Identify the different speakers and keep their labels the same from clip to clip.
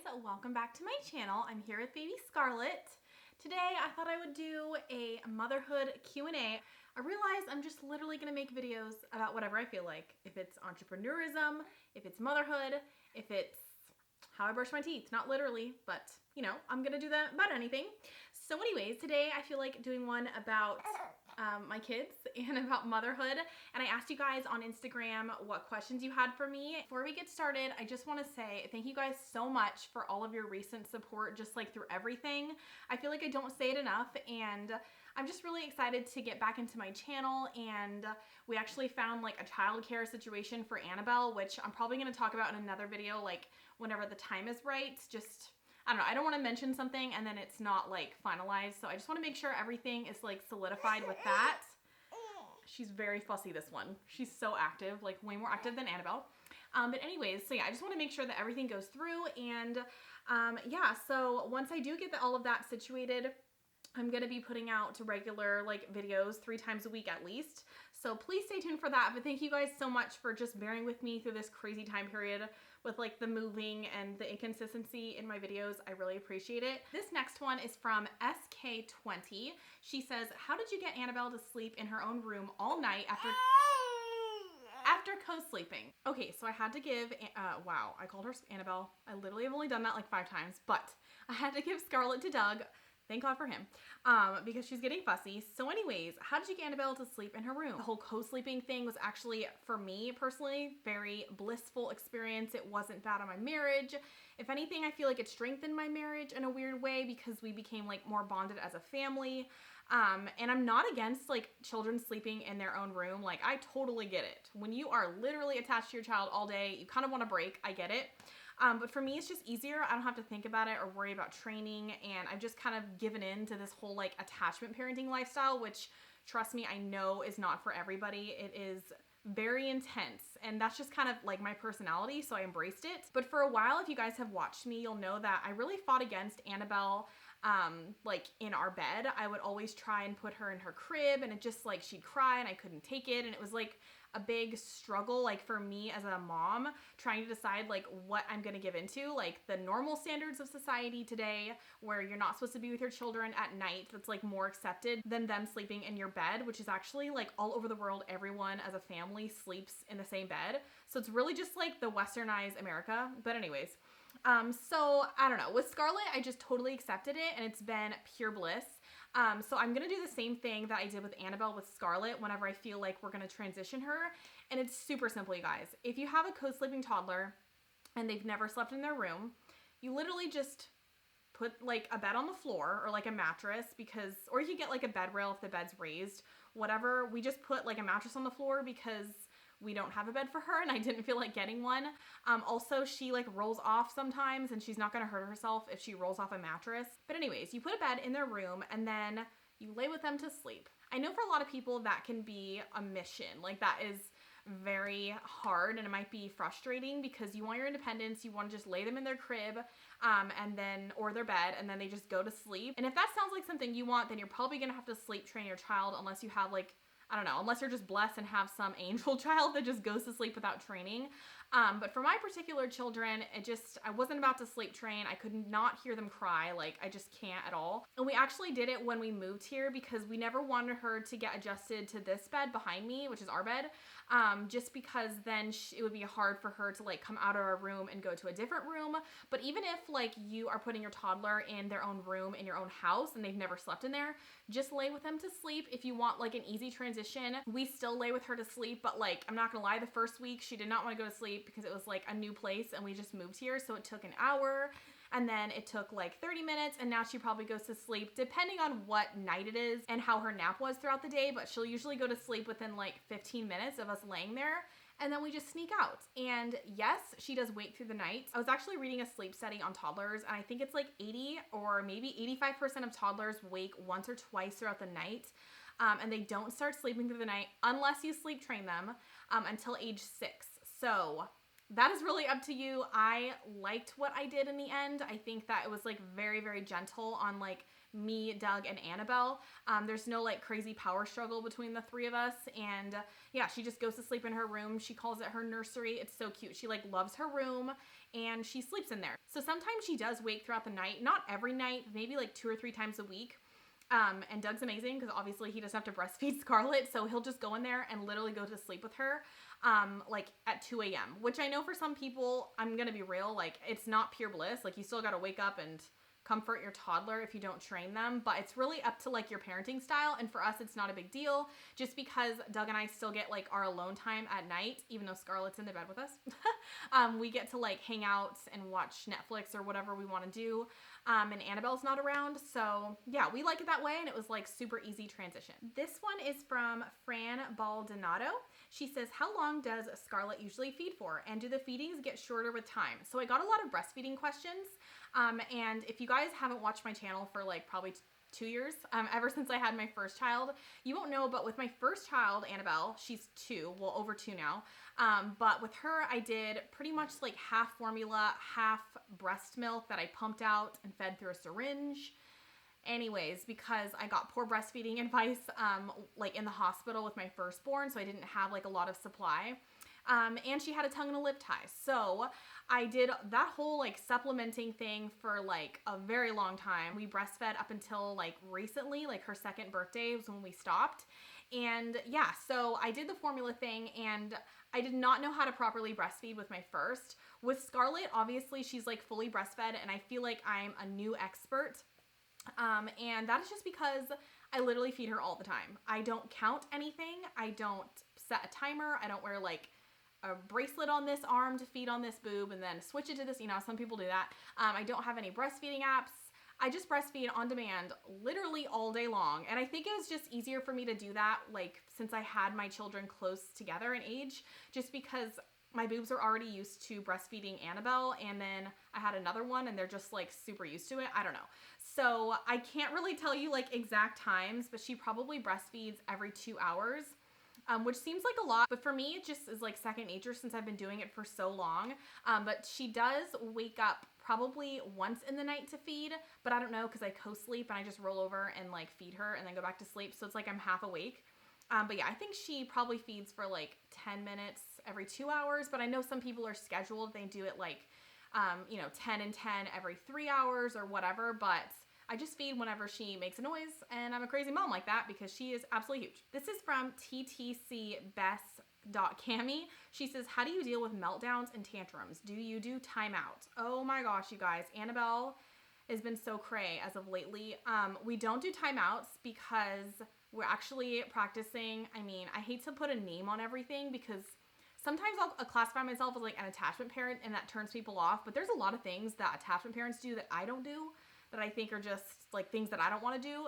Speaker 1: guys, welcome back to my channel. I'm here with baby Scarlett. Today I thought I would do a motherhood Q&A. I realized I'm just literally gonna make videos about whatever I feel like. If it's entrepreneurism, if it's motherhood, if it's how I brush my teeth. Not literally, but you know, I'm gonna do that about anything. So anyways, today I feel like doing one about my kids and about motherhood. And I asked you guys on Instagram what questions you had for me. Before we get started, I just want to say thank you guys so much for all of your recent support, just like through everything. I feel like I don't say it enough, and I'm just really excited to get back into my channel. And we actually found like a childcare situation for Annabelle, which I'm probably going to talk about in another video, like whenever the time is right. Just I don't know, I don't want to mention something and then it's not like finalized. So I just want to make sure everything is like solidified with that. She's very fussy, this one. She's so active, like way more active than Annabelle. But anyways, so yeah, I just want to make sure that everything goes through. And yeah, so once I do get all of that situated, I'm going to be putting out regular like videos 3 times a week at least. So please stay tuned for that. But thank you guys so much for just bearing with me through this crazy time period with like the moving and the inconsistency in my videos. I really appreciate it. This next one is from SK20. She says, how did you get Annabelle to sleep in her own room all night after co-sleeping? Okay, so I had to give, wow, I called her Annabelle. I literally have only done that like 5 times, but I had to give Scarlett to Doug. Thank God for him, because she's getting fussy. So anyways, how did you get Annabelle to sleep in her room? The whole co-sleeping thing was actually, for me personally, very blissful experience. It wasn't bad on my marriage. If anything, I feel like it strengthened my marriage in a weird way because we became like more bonded as a family. And I'm not against like children sleeping in their own room. Like I totally get it. When you are literally attached to your child all day, you kind of want a break. I get it. But for me, it's just easier. I don't have to think about it or worry about training. And I've just kind of given in to this whole like attachment parenting lifestyle, which trust me, I know is not for everybody. It is very intense. And that's just kind of like my personality. So I embraced it. But for a while, if you guys have watched me, you'll know that I really fought against Annabelle like in our bed. I would always try and put her in her crib, and it just like she'd cry and I couldn't take it. And it was like a big struggle, like for me as a mom, trying to decide like what I'm going to give into, like the normal standards of society today, where you're not supposed to be with your children at night. That's like more accepted than them sleeping in your bed, which is actually like all over the world. Everyone as a family sleeps in the same bed. So it's really just like the westernized America. But anyways, so I don't know, with Scarlett, I just totally accepted it and it's been pure bliss. So I'm going to do the same thing that I did with Annabelle with Scarlett whenever I feel like we're going to transition her. And it's super simple, you guys. If you have a co-sleeping toddler and they've never slept in their room, you literally just put like a bed on the floor or like a mattress, or you can get like a bed rail if the bed's raised, whatever. We just put like a mattress on the floor because we don't have a bed for her and I didn't feel like getting one. Also, she like rolls off sometimes and she's not going to hurt herself if she rolls off a mattress. But anyways, you put a bed in their room and then you lay with them to sleep. I know for a lot of people that can be a mission. Like that is very hard and it might be frustrating because you want your independence. You want to just lay them in their crib or their bed, and then they just go to sleep. And if that sounds like something you want, then you're probably going to have to sleep train your child unless you have like, I don't know, unless you're just blessed and have some angel child that just goes to sleep without training. But for my particular children, I wasn't about to sleep train. I could not hear them cry. Like I just can't at all. And we actually did it when we moved here because we never wanted her to get adjusted to this bed behind me, which is our bed. Just because then it would be hard for her to like come out of our room and go to a different room. But even if like you are putting your toddler in their own room in your own house and they've never slept in there, just lay with them to sleep. If you want like an easy transition, we still lay with her to sleep. But like, I'm not gonna lie, the first week she did not want to go to sleep because it was like a new place and we just moved here. So it took an hour and then it took like 30 minutes and now she probably goes to sleep depending on what night it is and how her nap was throughout the day. But she'll usually go to sleep within like 15 minutes of us laying there. And then we just sneak out. And yes, she does wake through the night. I was actually reading a sleep study on toddlers, and I think it's like 80 or maybe 85% of toddlers wake once or twice throughout the night. And they don't start sleeping through the night unless you sleep train them until age 6. So that is really up to you. I liked what I did in the end. I think that it was like very, very gentle on like me, Doug, and Annabelle. There's no like crazy power struggle between the three of us. And yeah, she just goes to sleep in her room. She calls it her nursery. It's so cute. She like loves her room and she sleeps in there. So sometimes she does wake throughout the night, not every night, maybe like 2 or 3 times a week. And Doug's amazing because obviously he doesn't have to breastfeed Scarlett, so he'll just go in there and literally go to sleep with her, like at 2 a.m., which I know for some people, I'm going to be real, like it's not pure bliss. Like you still got to wake up and comfort your toddler if you don't train them, but it's really up to like your parenting style. And for us, it's not a big deal just because Doug and I still get like our alone time at night, even though Scarlett's in the bed with us. We get to like hang out and watch Netflix or whatever we want to do. And Annabelle's not around. So yeah, we like it that way. And it was like super easy transition. This one is from Fran Baldonado. She says, how long does Scarlett usually feed for? And do the feedings get shorter with time? So I got a lot of breastfeeding questions. And if you guys haven't watched my channel for like probably 2 years, ever since I had my first child, you won't know, but with my first child, Annabelle, she's 2, well over 2 now. But with her, I did pretty much like half formula, half breast milk that I pumped out and fed through a syringe. Anyways, because I got poor breastfeeding advice, like in the hospital with my firstborn, so I didn't have like a lot of supply. And she had a tongue and a lip tie. So I did that whole like supplementing thing for like a very long time. We breastfed up until like recently, like her 2nd birthday was when we stopped. And yeah, so I did the formula thing and I did not know how to properly breastfeed with my first. With Scarlett, obviously she's like fully breastfed and I feel like I'm a new expert. And that is just because I literally feed her all the time. I don't count anything. I don't set a timer. I don't wear like a bracelet on this arm to feed on this boob and then switch it to this. You know, some people do that. I don't have any breastfeeding apps. I just breastfeed on demand literally all day long. And I think it was just easier for me to do that, like since I had my children close together in age, just because my boobs are already used to breastfeeding Annabelle, and then I had another one and they're just like super used to it. I don't know. So I can't really tell you like exact times, but she probably breastfeeds every 2 hours, which seems like a lot, but for me, it just is like second nature since I've been doing it for so long. But she does wake up probably once in the night to feed, but I don't know because I co-sleep and I just roll over and like feed her and then go back to sleep. So it's like I'm half awake. But yeah, I think she probably feeds for like 10 minutes every 2 hours, but I know some people are scheduled. They do it like, 10 and 10 every 3 hours or whatever, but I just feed whenever she makes a noise, and I'm a crazy mom like that because she is absolutely huge. This is from ttcbess.cami. She says, how do you deal with meltdowns and tantrums? Do you do timeout? Oh my gosh, you guys, Annabelle has been so cray as of lately. We don't do timeouts because we're actually practicing. I mean, I hate to put a name on everything because sometimes I'll classify myself as like an attachment parent and that turns people off, but there's a lot of things that attachment parents do that I don't do that I think are just like things that I don't want to do.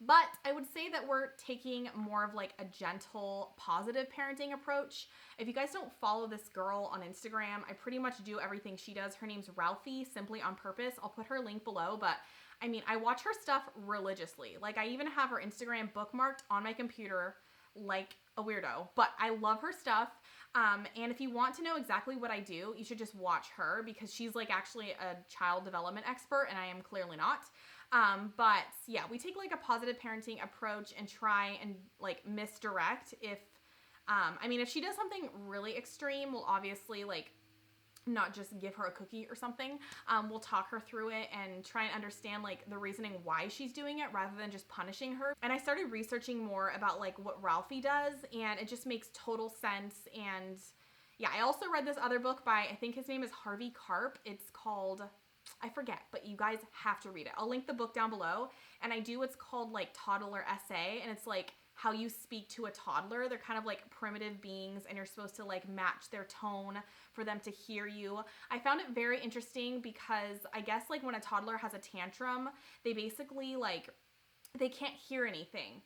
Speaker 1: But I would say that we're taking more of like a gentle, positive parenting approach. If you guys don't follow this girl on Instagram, I pretty much do everything she does. Her name's Ralphie, Simply on Purpose. I'll put her link below, but I mean, I watch her stuff religiously. Like I even have her Instagram bookmarked on my computer like a weirdo, but I love her stuff. And if you want to know exactly what I do, you should just watch her because she's like actually a child development expert and I am clearly not. But yeah, we take like a positive parenting approach and try and like misdirect if she does something really extreme, we'll obviously like not just give her a cookie or something. We'll talk her through it and try and understand like the reasoning why she's doing it rather than just punishing her. And I started researching more about like what Ralphie does and it just makes total sense. And yeah, I also read this other book by, I think his name is Harvey Karp. It's called, I forget, but you guys have to read it. I'll link the book down below. And I do what's called like Toddler essay, and it's like how you speak to a toddler. They're kind of like primitive beings and you're supposed to like match their tone for them to hear you. I found it very interesting because I guess like when a toddler has a tantrum, they basically like they can't hear anything.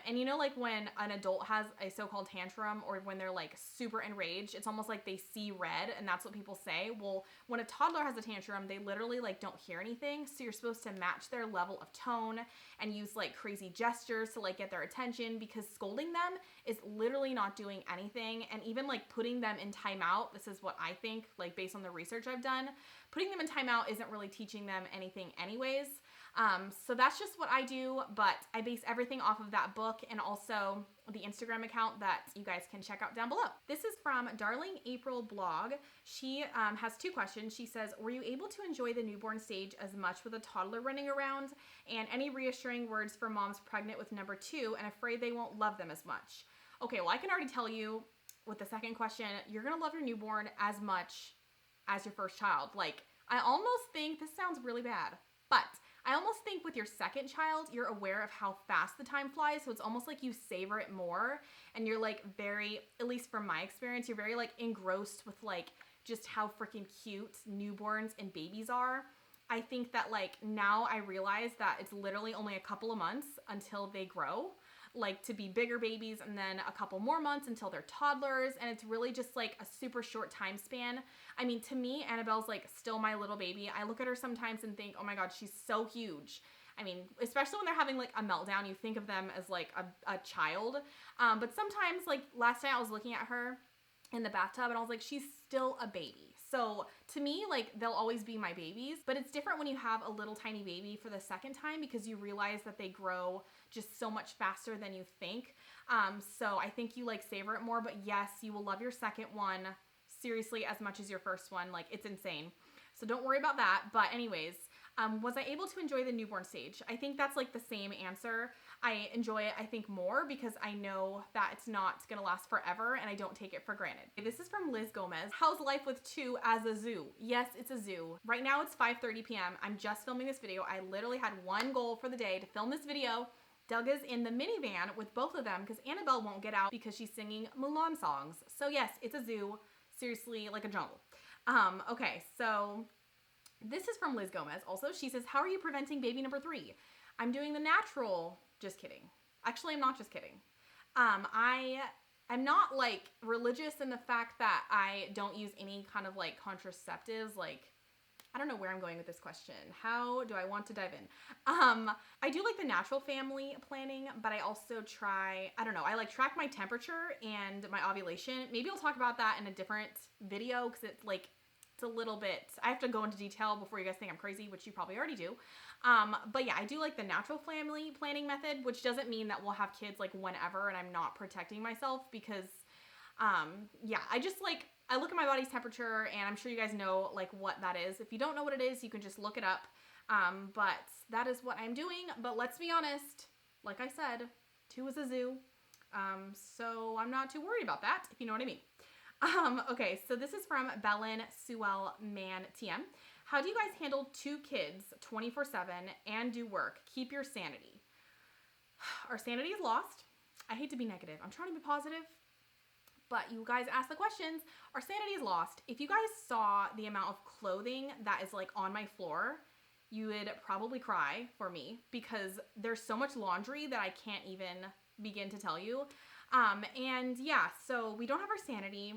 Speaker 1: And you know, like when an adult has a so-called tantrum or when they're like super enraged, it's almost like they see red, and that's what people say. Well, when a toddler has a tantrum, they literally like don't hear anything. So you're supposed to match their level of tone and use like crazy gestures to like get their attention, because scolding them is literally not doing anything. And even like putting them in timeout, this is what I think, like based on the research I've done, putting them in timeout isn't really teaching them anything anyways. So that's just what I do, but I base everything off of that book and also the Instagram account that you guys can check out down below. This is from Darling April Blog. She has two questions. She says, were you able to enjoy the newborn stage as much with a toddler running around? And any reassuring words for moms pregnant with number 2 and afraid they won't love them as much? Okay, well, I can already tell you with the second question, you're gonna love your newborn as much as your first child. Like, I almost think, this sounds really bad, but I almost think with your second child, you're aware of how fast the time flies. So it's almost like you savor it more. And you're like very, at least from my experience, you're very like engrossed with like just how freaking cute newborns and babies are. I think that like now I realize that it's literally only a couple of months until they grow, like to be bigger babies, and then a couple more months until they're toddlers. And it's really just like a super short time span. I mean, to me, Annabelle's like still my little baby. I look at her sometimes and think, oh my God, she's so huge. I mean, especially when they're having like a meltdown, you think of them as like a child. But sometimes, like last night I was looking at her in the bathtub and I was like, she's still a baby. So to me, like they'll always be my babies, but it's different when you have a little tiny baby for the second time, because you realize that they grow just so much faster than you think. So I think you like savor it more, but yes, you will love your second one seriously as much as your first one. Like, it's insane. So don't worry about that. But anyways, was I able to enjoy the newborn stage? I think that's like the same answer. I enjoy it, I think, more because I know that it's not going to last forever and I don't take it for granted. This is from Liz Gomez. How's life with 2 as a zoo? Yes, it's a zoo. Right now it's 5:30 p.m. I'm just filming this video. I literally had one goal for the day, to film this video. Doug is in the minivan with both of them because Annabelle won't get out because she's singing Mulan songs. So yes, it's a zoo. Seriously, like a jungle. Okay, so this is from Liz Gomez. Also, she says, how are you preventing baby number 3? I'm doing the natural. Just kidding. Actually, I'm not just kidding. I'm not like religious in the fact that I don't use any kind of like contraceptives. Like, I don't know where I'm going with this question. How do I want to dive in? I do like the natural family planning, but I also try, I don't know, I like track my temperature and my ovulation. Maybe I'll talk about that in a different video because it's like, it's a little bit, I have to go into detail before you guys think I'm crazy, which you probably already do. But yeah, I do like the natural family planning method, which doesn't mean that we'll have kids like whenever and I'm not protecting myself because, yeah, I look at my body's temperature and I'm sure you guys know like what that is. If you don't know what it is, you can just look it up. But that is what I'm doing. But let's be honest, like I said, 2 is a zoo. So I'm not too worried about that, if you know what I mean. Okay, so this is from Belen Sewell Man TM. How do you guys handle 2 kids 24/7 and do work? Keep your sanity. Our sanity is lost. I hate to be negative. I'm trying to be positive, but you guys asked the questions. Our sanity is lost. If you guys saw the amount of clothing that is like on my floor, you would probably cry for me because there's so much laundry that I can't even begin to tell you. And yeah, so we don't have our sanity.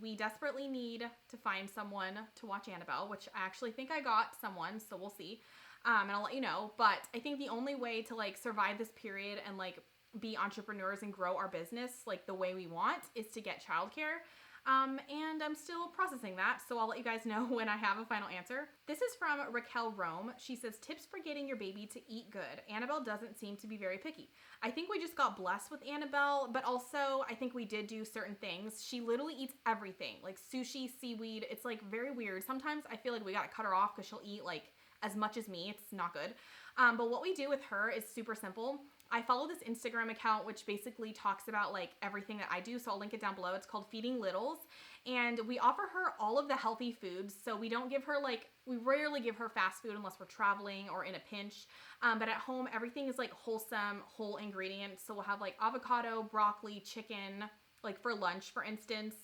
Speaker 1: We desperately need to find someone to watch Annabelle, which I actually think I got someone, so we'll see. And I'll let you know. But I think the only way to like survive this period and like be entrepreneurs and grow our business like the way we want is to get childcare. And I'm still processing that, so I'll let you guys know when I have a final answer. This is from Raquel Rome. She says, tips for getting your baby to eat good. Annabelle doesn't seem to be very picky. I think we just got blessed with Annabelle, but also I think we did do certain things. She literally eats everything, like sushi, seaweed. It's like very weird. Sometimes I feel like we gotta cut her off because she'll eat like as much as me. It's not good. But what we do with her is super simple. I follow this Instagram account, which basically talks about like everything that I do. So I'll link it down below. It's called Feeding Littles. And we offer her all of the healthy foods. So we don't give her we rarely give her fast food unless we're traveling or in a pinch. But at home, everything is like wholesome, whole ingredients. So we'll have like avocado, broccoli, chicken, like for lunch, for instance.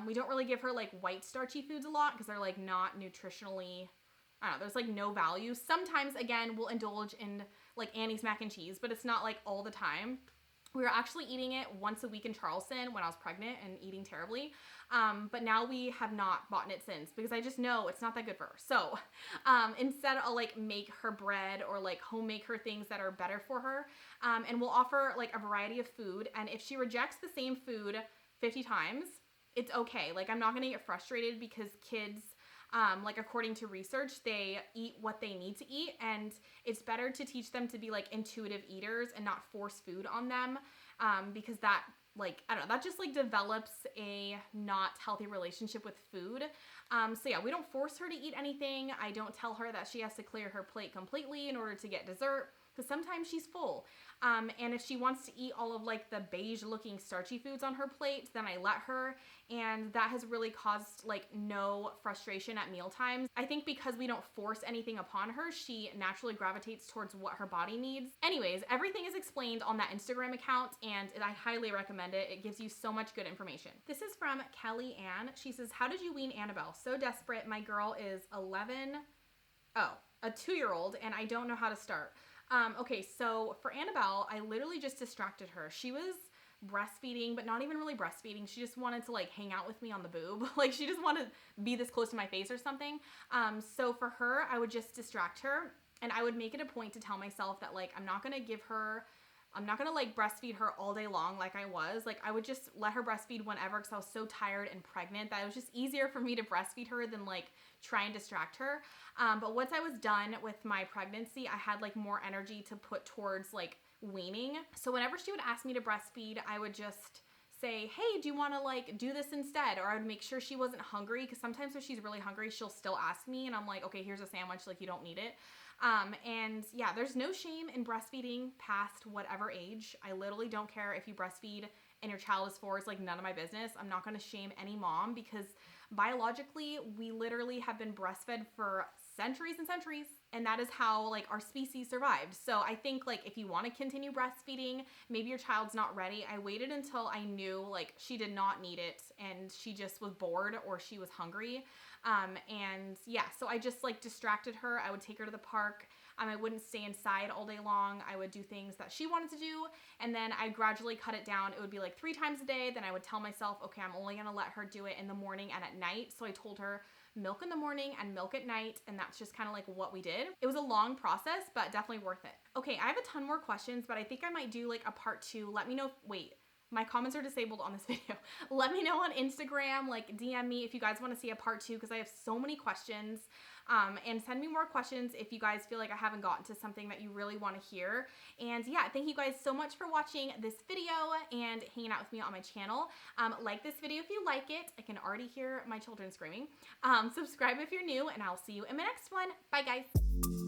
Speaker 1: We don't really give her like white starchy foods a lot because they're like not nutritionally I don't know, there's like no value. Sometimes, again, we'll indulge in like Annie's mac and cheese, but it's not like all the time. We were actually eating it once a week in Charleston when I was pregnant and eating terribly. But now we have not bought it since because I just know it's not that good for her. So instead I'll like make her bread or like home make her things that are better for her. And we'll offer like a variety of food. And if she rejects the same food 50 times, it's okay. Like I'm not going to get frustrated because kids, like according to research, they eat what they need to eat, and it's better to teach them to be like intuitive eaters and not force food on them, because that, like, I don't know, that just like develops a not healthy relationship with food. So yeah, we don't force her to eat anything. I don't tell her that she has to clear her plate completely in order to get dessert, because sometimes she's full. And if she wants to eat all of like the beige looking starchy foods on her plate, then I let her. And that has really caused like no frustration at meal times. I think because we don't force anything upon her, she naturally gravitates towards what her body needs. Anyways, everything is explained on that Instagram account, and I highly recommend it. It gives you so much good information. This is from Kelly Ann. She says, how did you wean Annabelle? So desperate. My girl is 11. Oh, a 2-year-old, and I don't know how to start. Okay, so for Annabelle, I literally just distracted her. She was breastfeeding, but not even really breastfeeding. She just wanted to like hang out with me on the boob. Like she just wanted to be this close to my face or something. So for her, I would just distract her, and I would make it a point to tell myself that like I'm not gonna like breastfeed her all day long like I was. Like I would just let her breastfeed whenever, because I was so tired and pregnant that it was just easier for me to breastfeed her than like try and distract her. But once I was done with my pregnancy, I had like more energy to put towards like weaning. So whenever she would ask me to breastfeed, I would just say, hey, do you want to like do this instead? Or I would make sure she wasn't hungry, because sometimes if she's really hungry, she'll still ask me, and I'm like, okay, here's a sandwich, like you don't need it. And yeah, there's no shame in breastfeeding past whatever age. I literally don't care if you breastfeed and your child is 4. It's like none of my business. I'm not going to shame any mom, because biologically, we literally have been breastfed for centuries and centuries, and that is how like our species survived. So I think like if you want to continue breastfeeding, maybe your child's not ready. I waited until I knew like she did not need it and she just was bored or she was hungry. And yeah, so I just like distracted her. I would take her to the park. I wouldn't stay inside all day long. I would do things that she wanted to do, and then I gradually cut it down. It would be like 3 times a day. Then I would tell myself, okay, I'm only gonna let her do it in the morning and at night. So I told her milk in the morning and milk at night, and that's just kind of like what we did. It was a long process, but definitely worth it. Okay, I have a ton more questions, but I think I might do like a part 2. Let me know. Wait, my comments are disabled on this video. Let me know on Instagram, like DM me if you guys want to see a part 2, because I have so many questions. And send me more questions if you guys feel like I haven't gotten to something that you really want to hear. And yeah, thank you guys so much for watching this video and hanging out with me on my channel. Like this video if you like it. I can already hear my children screaming. Subscribe if you're new, and I'll see you in my next one. Bye guys.